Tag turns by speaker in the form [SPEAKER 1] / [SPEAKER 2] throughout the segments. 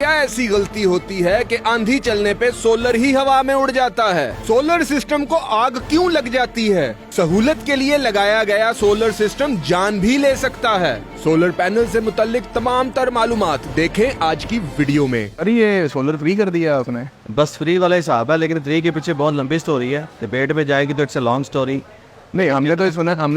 [SPEAKER 1] क्या ऐसी गलती होती है कि आंधी चलने पे सोलर ही हवा में उड़ जाता है? सोलर सिस्टम को आग क्यों लग जाती है? सहूलत के लिए लगाया गया सोलर सिस्टम जान भी ले सकता है। सोलर पैनल से मुतल्लिक तमाम तर मालूमात देखें आज की वीडियो में।
[SPEAKER 2] अरे ये सोलर फ्री कर दिया आपने?
[SPEAKER 3] बस फ्री वाला हिसाब है, लेकिन फ्री के पीछे बहुत लंबी स्टोरी है। डिबेट में जाएगी तो इट्स अ लॉन्ग स्टोरी।
[SPEAKER 2] नहीं, हमने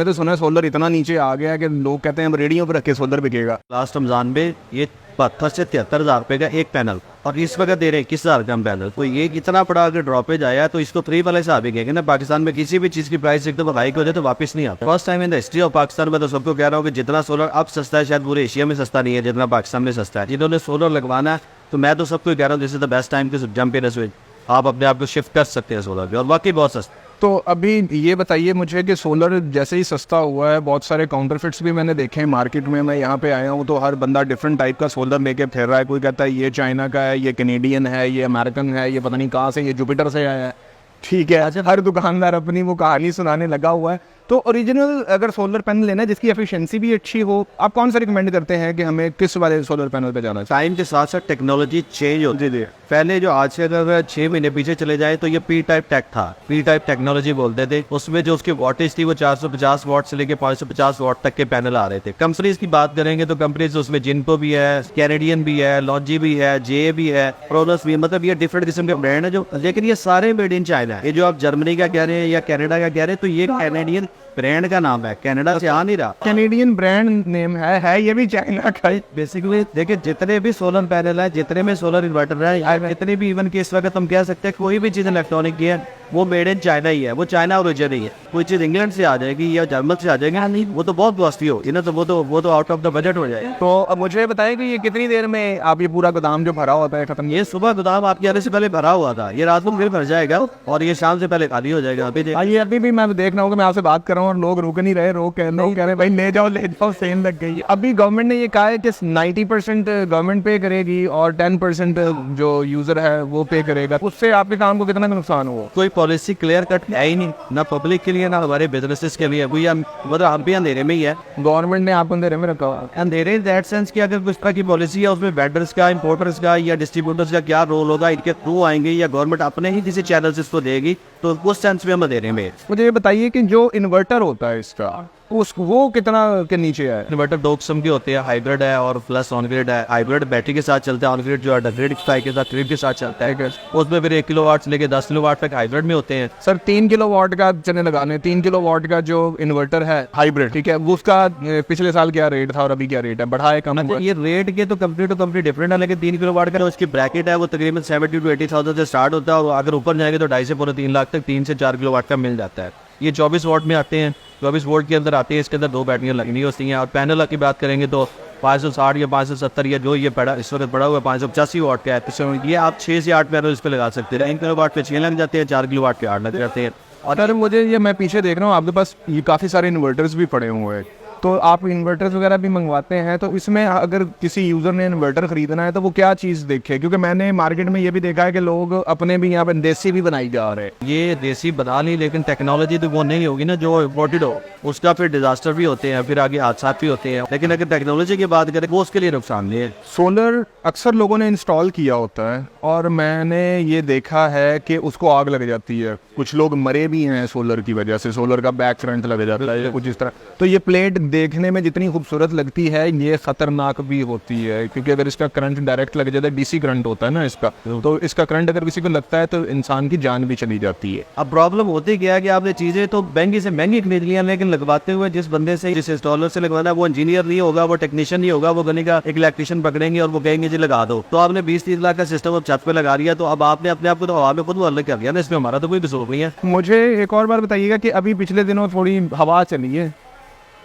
[SPEAKER 2] तो सुना सोलर इतना नीचे आ गया कि लोग कहते हैं हम रेडियो पर रख के सोलर बिकेगा।
[SPEAKER 3] लास्ट रमजान में ये 72 से 73 हज़ार रुपये का एक पैनल, और इस वक्त दे रहे हैं 21 हज़ार का पैनल। तो ये इतना बड़ा अगर ड्रॉपेज आया तो इसको फ्री वाला हिसाब ही कहेंगे ना। पाकिस्तान में किसी भी चीज़ की प्राइस एकदम हाइक हो जाए तो वापस नहीं आता। First time in the history of Pakistan में तो सबको कह रहा हूँ कि जितना सोलर अब सस्ता है, शायद पूरे एशिया में सस्ता नहीं है जितना पाकिस्तान में सस्ता है। जिन्होंने सोलर लगवाना है तो मैं तो सबको कह रहा हूँ this is the best time to jump in switch. आप अपने आप को शिफ्ट कर सकते हैं सोलर पे, और वाकई बहुत सस्ता।
[SPEAKER 2] तो अभी ये बताइए मुझे कि सोलर जैसे ही सस्ता हुआ है, बहुत सारे काउंटरफिट्स भी मैंने देखे हैं मार्केट में। मैं यहाँ पे आया हूँ तो हर बंदा डिफरेंट टाइप का सोलर लेके फिर रहा है। कोई कहता है ये चाइना का है, ये कैनेडियन है, ये अमेरिकन है, ये पता नहीं कहाँ से, ये जुपिटर से आया है। ठीक है, अच्छा, हर दुकानदार अपनी वो कहानी सुनाने लगा हुआ है। तो ओरिजिनल अगर सोलर पैनल लेना है जिसकी एफिशिएंसी भी अच्छी हो, आप कौन सा रिकमेंड करते हैं कि हमें किस वाले सोलर पैनल पे जाना है?
[SPEAKER 3] टाइम के साथ साथ टेक्नोलॉजी चेंज होती है। पहले जो आज से अगर 6 महीने पीछे चले जाए तो ये पी टाइप टेक था, पी टाइप टेक्नोलॉजी बोलते थे। उसमें जो उसकी वॉटेज थी वो 450 वाट से लेके 550 वाट तक के पैनल आ रहे थे। कंपनीज की बात करेंगे तो कंपनीज उसमें जिनको भी है, कैनेडियन भी है, लॉन्जी भी है, जे भी है, प्रोनस भी है, मतलब ये डिफरेंट किस्म के ब्रांड है जो, लेकिन ये सारे मेड इन चाइना है। ये जो आप जर्मनी का कह रहे हैं या कनाडा का कह रहे हैं तो ये कैनेडियन ब्रांड का नाम है, कनाडा से आ नहीं रहा।
[SPEAKER 2] कैनेडियन ब्रांड नेम है ये भी चाइना का।
[SPEAKER 3] बेसिकली देखिए, जितने भी सोलर पैनल है, जितने में सोलर इन्वर्टर है, जितने भी इवन के इस वक्त हम कह सकते हैं कोई भी चीज़ इलेक्ट्रॉनिक की है वो मेड इन चाइना ही है, वो चाइना ओरिजिन ही है। कोई चीज़ इंग्लैंड से आ जाएगी या जर्मन से आ जाएगी, नहीं वो तो बहुत कॉस्टली हो ना, तो वो तो आउट ऑफ द बजट हो जाएगा।
[SPEAKER 2] तो अब मुझे बताएं कि ये कितनी देर में आप ये पूरा गोदाम जो भरा होता है खत्म?
[SPEAKER 3] ये सुबह गोदाम आपके आने से पहले भरा हुआ था, ये रात को फिर भर जाएगा और ये शाम से पहले खाली हो जाएगा।
[SPEAKER 2] अभी भी मैं देख रहा हूँ कि मैं आपसे बात कर रहा हूँ और लोग रुक नहीं रहे, लोग कह रहे हैं भाई ले जाओ सेल लग गई। अभी गवर्नमेंट ने ये कहा है कि 90% गवर्नमेंट पे करेगी और 10% जो यूजर है वो पे करेगा। उससे आपके काम को कितना नुकसान हुआ?
[SPEAKER 3] कोई पॉलिसी क्लियर कट है ही नहीं, ना पब्लिक के लिए ना हमारे बिजनेसेस के लिए। मतलब हम भी अंधेरे में ही है।
[SPEAKER 2] गवर्नमेंट ने आपको अंधेरे में रखा हुआ।
[SPEAKER 3] अंधेरे दैट सेंस की अगर कुछ तरह की पॉलिसी है उसमें वेंडर्स का, इंपोर्टर्स का या डिस्ट्रीब्यूटर्स का क्या रोल होगा, इनके थ्रू आएंगे या गवर्नमेंट अपने ही किसी चैनल इसको देगी, तो उस सेंस में हम अंधेरे में।
[SPEAKER 2] मुझे ये बताइए कि जो इन्वर्टर होता है इसका वो कितना के नीचे है?
[SPEAKER 3] इन्वर्टर 2 किस्म के होते हैं, हाइब्रिड है और प्लस ऑन ग्रिड है। हाइब्रिड बैटरी के साथ चलता है, ऑन ग्रिड जो है ग्रिड के साथ ग्रिड के साथ चलता है। उसमें फिर 1 किलोवाट से लेकर 10 किलोवाट तक हाइब्रिड में होते हैं।
[SPEAKER 2] सर 3 किलोवाट का चने लगाने, 3 किलोवाट का जो इन्वर्टर है हाइब्रिड, ठीक है, उसका पिछले साल क्या रेट था और अभी क्या रेट है? बढ़ा है कम?
[SPEAKER 3] ये रेट के तो कंपनी टू कंपनी डिफरेंट है, लेकिन 3 किलोवाट का उसकी ब्रैकेट है वो तकरीबन 70 to 80,000 से स्टार्ट होता है, और अगर ऊपर जाएंगे तो 2.5 से पौने 3 लाख तक 3 से 4 किलोवाट का मिल जाता है। ये 24 वाट में आते हैं, 24 वोल्ट के अंदर आते हैं। इसके अंदर 2 बैटरियाँ लगनी होती हैं। और पैनल की बात करेंगे तो 560 या 570 या जो ये पड़ा इस वक्त पड़ा हुआ है 585 वाट का है। तो ये आप 6 से 8 पैनल इस पर लगा सकते हैं। 1 किलोवाट पे 6 लग जाते हैं, 4 किलोवाट पे 8 लग जाते हैं।
[SPEAKER 2] और सर मुझे ये मैं पीछे देख रहा हूँ आपके पास ये काफ़ी सारे इन्वर्टर्स भी पड़े हुए हैं, तो आप इन्वर्टर्स वगैरह भी मंगवाते हैं, तो इसमें अगर किसी यूज़र ने इन्वर्टर खरीदना है तो वो क्या चीज़ देखे? क्योंकि मैंने मार्केट में ये भी देखा है कि लोग अपने भी यहाँ पर देसी भी बनाई जा रहे हैं।
[SPEAKER 3] ये देसी बना ली, लेकिन टेक्नोलॉजी तो वो नहीं होगी ना जो इम्पोर्टेड हो, उसका फिर डिजास्टर भी होते हैं, फिर आगे हादसा भी होते हैं। लेकिन अगर टेक्नोलॉजी की बात करें वो उसके लिए नुकसान नहीं है।
[SPEAKER 2] सोलर अक्सर लोगों ने इंस्टॉल किया होता है और मैंने ये देखा है कि उसको आग लग जाती है। कुछ लोग मरे भी हैं सोलर की वजह से, सोलर का बैक करंट लग जाता है कुछ इस तरह। तो ये प्लेट देखने में जितनी खूबसूरत लगती है ये खतरनाक भी होती है, क्योंकि अगर इसका करंट डायरेक्ट लग जाता है, डीसी करंट होता है ना इसका, तो इसका करंट अगर किसी को लगता है तो इंसान की जान भी चली जाती है।
[SPEAKER 3] अब प्रॉब्लम होती क्या है कि आपने चीजें तो महंगी से महंगी खरीद लिया, लेकिन लगवाते हुए जिस बंदे से, जिस इंस्टॉलर से लगवाना है वो इंजीनियर नहीं होगा, वो टेक्नीशियन नहीं होगा, वो बने का एक इलेक्ट्रिशियन पकड़ेंगे और वो कहेंगे जी लगा दो। तो आपने 20-30 लाख का सिस्टम छत पे लगा दिया, तो अब आपने अपने आप को तो हवा में खुद अलग कर दिया ना। इसमें हमारा तो कोई कसूर नहीं है।
[SPEAKER 2] मुझे एक और बार बताइएगा कि अभी पिछले दिनों थोड़ी हवा चली है,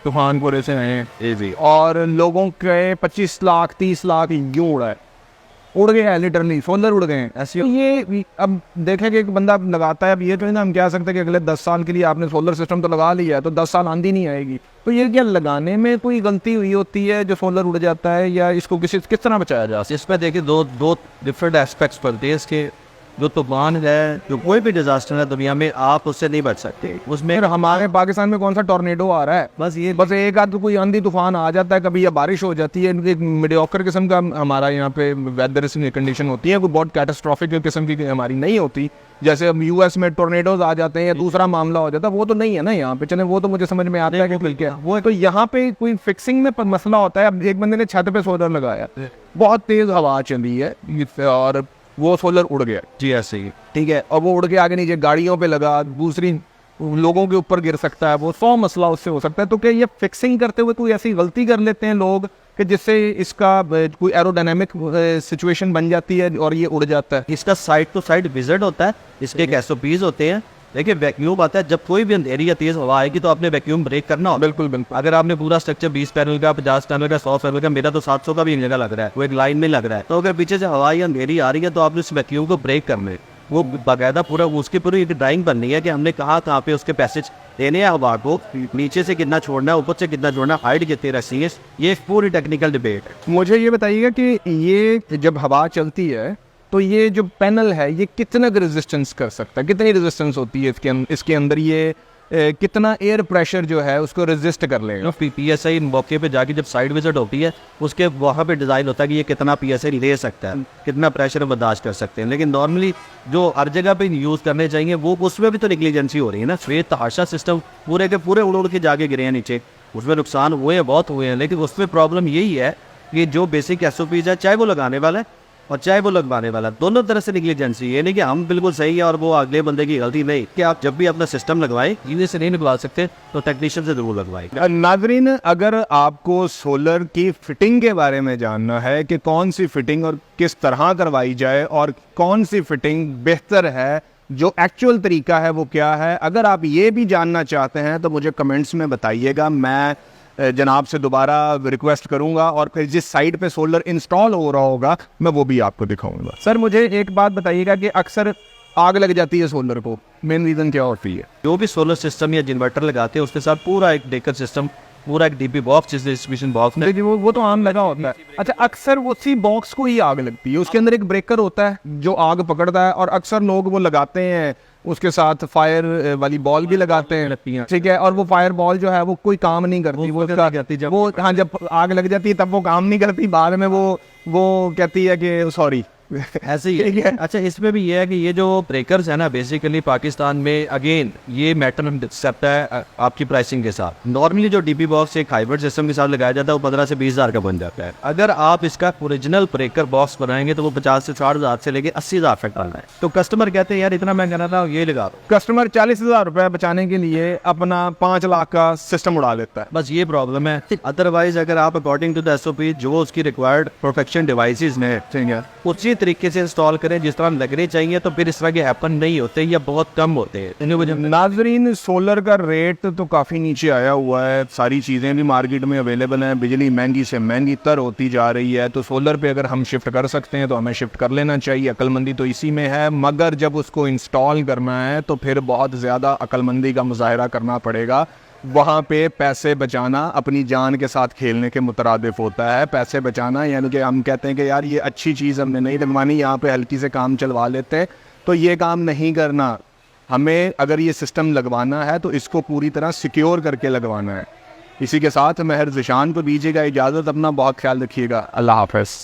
[SPEAKER 2] तूफान पूरे से आए और लोगों के 25 लाख 30 लाख यूं उड़ा है, उड़ गए हैं, लिटरली सोलर उड़ गए हैं ऐसे। ये अब देखें कि एक बंदा लगाता है, अब ये तो है ना, हम कह सकते हैं कि अगले 10 साल के लिए आपने सोलर सिस्टम तो लगा लिया है तो 10 साल आंधी नहीं आएगी। तो ये क्या लगाने में कोई गलती हुई होती है जो सोलर उड़ जाता है, या इसको किस तरह बचाया जा सकता है?
[SPEAKER 3] इसमें देखिए दो डिफरेंट एस्पेक्ट्स बनते हैं इसके। जो तूफान है, जो कोई भी डिजास्टर है दुनिया में, आप उससे नहीं बच सकते उसमें।
[SPEAKER 2] फिर हमारे पाकिस्तान में कौन सा टॉर्नेडो आ रहा है? बस एक आध कोई आंधी तूफान आ जाता है कभी, या बारिश हो जाती है, एक मीडियोकर किस्म का हमारा यहाँ पे वेदर कंडीशन होती है, कोई बहुत कैटास्ट्रॉफिक किस्म की हमारी नहीं होती। जैसे अब यूएस में टोर्नेडोज आ जाते हैं या दूसरा मामला हो जाता है, वो तो नहीं है ना यहाँ पे। चले वो तो मुझे समझ में आता है कि मिल गया वो, तो यहाँ पे कोई फिक्सिंग में मसला होता है। अब एक बंदे ने छत पे सोलर लगाया, बहुत तेज हवा चली है और वो सोलर उड़ गया,
[SPEAKER 3] जी ऐसे ही,
[SPEAKER 2] ठीक है, और वो उड़ के आगे नीचे गाड़ियों पे लगा, दूसरी लोगों के ऊपर गिर सकता है, वो 100 मसला उससे हो सकता है। तो क्या ये फिक्सिंग करते हुए कोई ऐसी गलती कर लेते हैं लोग कि जिससे इसका कोई एरोडायनामिक सिचुएशन बन जाती है और ये उड़ जाता है?
[SPEAKER 3] इसका साइड टू साइड विजिट होता है, इसके एक SOPs होते हैं। देखिए वैक्यूम आता है, जब कोई भी अंधेरी या तेज हवा आएगी तो आपने वैक्यूम ब्रेक करना होगा।
[SPEAKER 2] बिल्कुल बिल्कुल।
[SPEAKER 3] अगर आपने पूरा स्ट्रक्चर 20 पैनल का, 50 पैनल का, 100 पैनल का, मेरा तो 700 का भी एक जगह लग रहा है, वो एक लाइन में लग रहा है, तो अगर पीछे से हवा या अंधेरी आ रही है तो आपने उस वैक्यूम को ब्रेक करना है। वो बाकायदा पूरा उसकी पूरी एक ड्राइंग बननी है कि हमने कहाँ कहाँ पे उसके पैसेज देने हैं हवा को, नीचे से कितना छोड़ना है, ऊपर से कितना छोड़ना है, हाइट कितनी रखनी है, ये पूरी टेक्निकल डिबेट है।
[SPEAKER 2] मुझे ये बताइएगा कि ये जब हवा चलती है तो ये जो पैनल है ये कितना रेजिस्टेंस कर सकता है, कितनी रेजिस्टेंस होती है इसके अंदर, ये कितना एयर प्रेशर जो है उसको रेजिस्ट कर लेगा?
[SPEAKER 3] PSI मौके पे जाके जब साइड विजिट होती है उसके वहाँ पे डिज़ाइन होता है कि ये कितना PSI ले सकता है, कितना प्रेशर बर्दाश्त कर सकते हैं। लेकिन नॉर्मली जो हर जगह पे यूज़ करने चाहिए वो उसमें भी तो निग्लिजेंसी हो रही है ना। श्वेत तहाशा सिस्टम पूरे के पूरे उड़ के जाके गिरे हैं नीचे, उसमें नुकसान हुए हैं, बहुत हुए हैं, लेकिन उसमें प्रॉब्लम यही है कि जो बेसिक SOPs है, चाहे वो लगाने वाला है और चाहे वो लगवाने वाला, दोनों तरह से निग्लिजेंसी। ये नहीं कि हम बिल्कुल सही है और वो अगले बंदे की गलती नहीं, कि आप जब भी अपना सिस्टम लगवाएं, इन्हें से नहीं लगवा सकते तो टेक्नीशियन से जरूर लगवाएं।
[SPEAKER 2] नाजरीन, अगर आपको सोलर की फिटिंग के बारे में जानना है कि कौन सी फिटिंग और किस तरह करवाई जाए और कौन सी फिटिंग बेहतर है, जो एक्चुअल तरीका है वो क्या है, अगर आप ये भी जानना चाहते हैं तो मुझे कमेंट्स में बताइएगा। मैं जनाब से दोबारा रिक्वेस्ट करूंगा और फिर जिस साइट पे सोलर इंस्टॉल हो रहा होगा मैं वो भी आपको दिखाऊंगा। सर मुझे एक बात बताइएगा कि अक्सर आग लग जाती है सोलर को, मेन रीज़न क्या होती है?
[SPEAKER 3] जो भी सोलर सिस्टम या इन्वर्टर लगाते हैं उसके साथ पूरा एक डेकर सिस्टम, पूरा एक DP बॉक्स, जिस डिस्ट्रीब्यूशन बॉक्स में
[SPEAKER 2] वो तो आम लगा होता है। अच्छा, अक्सर उसी बॉक्स को ही आग लगती है, उसके अंदर एक ब्रेकर होता है जो आग पकड़ता है, और अक्सर लोग वो लगाते हैं, उसके साथ फायर वाली बॉल भी लगाते हैं, ठीक है, और वो फायर बॉल जो है वो कोई काम नहीं करती, वो हाँ जब आग लग जाती है तब वो काम नहीं करती, बाद में वो कहती है कि सॉरी,
[SPEAKER 3] ऐसे ही है। अच्छा, इसमें भी ये है कि ये जो ब्रेकर्स है ना, बेसिकली पाकिस्तान में अगेन ये मैटर डिसेप्ट है आपकी प्राइसिंग के साथ। नॉर्मली जो DP बॉक्स एक हाइब्रिड सिस्टम के साथ लगाया जाता है वो 15 से 20 हज़ार का बन जाता है। अगर आप इसका ओरिजिनल ब्रेकर बॉक्स बनाएंगे तो वो 50 से 60 हज़ार से लेके 80 हज़ार तक आना है। तो कस्टमर कहते हैं यार इतना महंगा ना था, ये लगा दो।
[SPEAKER 2] कस्टमर 40,000 रुपए बचाने के लिए अपना 5 लाख का सिस्टम उड़ा लेता है,
[SPEAKER 3] बस ये प्रॉब्लम है। अदरवाइज अगर आप अकॉर्डिंग टू द SOP जो उसकी रिक्वायर्ड प्रोटेक्शन डिवाइसेस ने, ठीक है, उसी तरीके से इंस्टॉल करें जिस तरह लगने चाहिए, तो फिर इस तरह के हैपन नहीं होते या बहुत कम होते हैं।
[SPEAKER 2] नाजरीन, सोलर का रेट तो काफ़ी नीचे आया हुआ है, सारी चीज़ें भी मार्केट में अवेलेबल हैं, बिजली महंगी से महंगी तर होती जा रही है, तो सोलर पे अगर हम शिफ्ट कर सकते हैं तो हमें शिफ्ट कर लेना चाहिए। अक्लमंदी तो इसी में है, मगर जब उसको इंस्टॉल करना है तो फिर बहुत ज़्यादा अक्लमंदी का मुजाहरा करना पड़ेगा। वहाँ पे पैसे बचाना अपनी जान के साथ खेलने के मुतरादिफ होता है। पैसे बचाना यानी कि हम कहते हैं कि यार ये अच्छी चीज़ हमने नहीं लगवानी, यहाँ पे हल्की से काम चलवा लेते हैं, तो ये काम नहीं करना। हमें अगर ये सिस्टम लगवाना है तो इसको पूरी तरह सिक्योर करके लगवाना है। इसी के साथ महर ज़िशान को दीजिएगा इजाज़त, अपना बहुत ख्याल रखिएगा। अल्लाह हाफ़िज़।